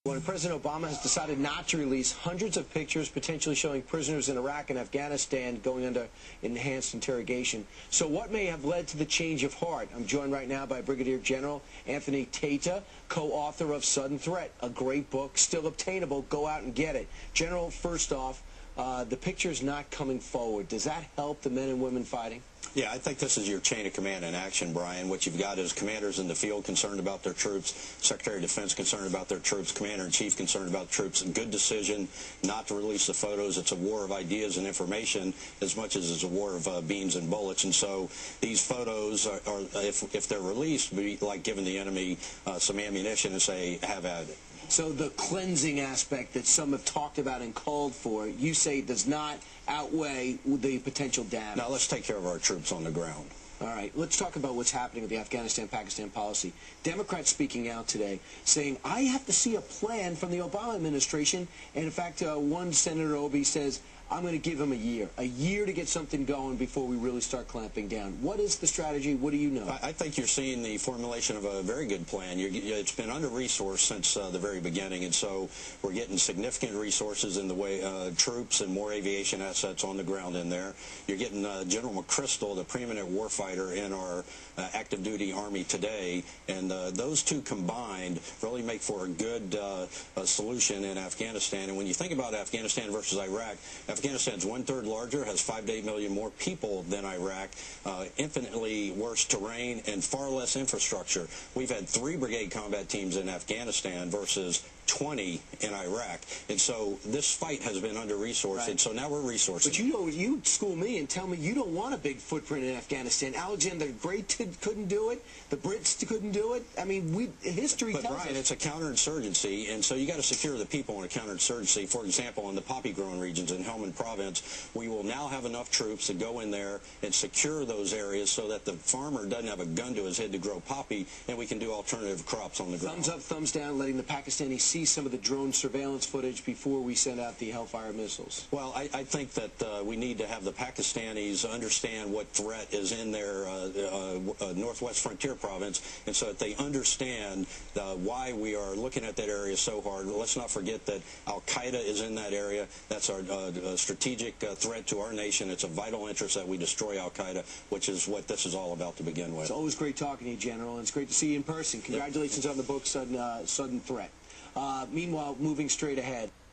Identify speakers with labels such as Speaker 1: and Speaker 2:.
Speaker 1: When President Obama has decided not to release hundreds of pictures potentially showing prisoners in Iraq and Afghanistan going under enhanced interrogation. So what may have led to the change of heart? I'm joined right now by Brigadier General Anthony Tata, co-author of Sudden Threat, a great book, still obtainable. Go out and get it. General, first off, the pictures not coming forward, does that help the men and women fighting?
Speaker 2: Yeah, I think this is your chain of command in action, Brian. What you've got is commanders in the field concerned about their troops, Secretary of Defense concerned about their troops, Commander-in-Chief concerned about troops. Good decision not to release the photos. It's a war of ideas and information as much as it's a war of beans and bullets. And so these photos, are if they're released, be like giving the enemy some ammunition and say, have at it.
Speaker 1: So the cleansing aspect that some have talked about and called for, you say does not outweigh the potential damage.
Speaker 2: Now let's take care of our troops on the ground.
Speaker 1: All right, let's talk about what's happening with the Afghanistan-Pakistan policy. Democrats speaking out today saying, I have to see a plan from the Obama administration. And in fact, one Senator Obi says, I'm going to give him a year to get something going before we really start clamping down. What is the strategy? What do you know?
Speaker 2: I think you're seeing the formulation of a very good plan. It's been under-resourced since the very beginning, and so we're getting significant resources in the way troops and more aviation assets on the ground in there. You're getting General McChrystal, the preeminent warfighter in our active duty Army today, and those two combined really make for a good solution in Afghanistan. And when you think about Afghanistan versus Iraq, Afghanistan's one-third larger, has 5 to 8 million more people than Iraq, infinitely worse terrain and far less infrastructure. We've had 3 brigade combat teams in Afghanistan versus 20 in Iraq, and so this fight has been under-resourced, right. And so now we're resourcing.
Speaker 1: But you know, you school me and tell me you don't want a big footprint in Afghanistan. Alexander the Great couldn't do it. The Brits couldn't do it. I mean, history tells us.
Speaker 2: But Brian, it's a counterinsurgency, and so you got to secure the people in a counterinsurgency. For example, in the poppy-growing regions in Helmand Province, we will now have enough troops to go in there and secure those areas so that the farmer doesn't have a gun to his head to grow poppy, and we can do alternative crops on the ground.
Speaker 1: Thumbs up, thumbs down, letting the Pakistanis see some of the drone surveillance footage before we send out the Hellfire missiles?
Speaker 2: Well, I think that we need to have the Pakistanis understand what threat is in their northwest frontier province, and so that they understand why we are looking at that area so hard. Let's not forget that Al-Qaeda is in that area. That's our strategic threat to our nation. It's a vital interest that we destroy Al-Qaeda, which is what this is all about to begin with.
Speaker 1: It's always great talking to you, General, and it's great to see you in person. Congratulations on the book, Sudden Threat. Meanwhile, moving straight ahead.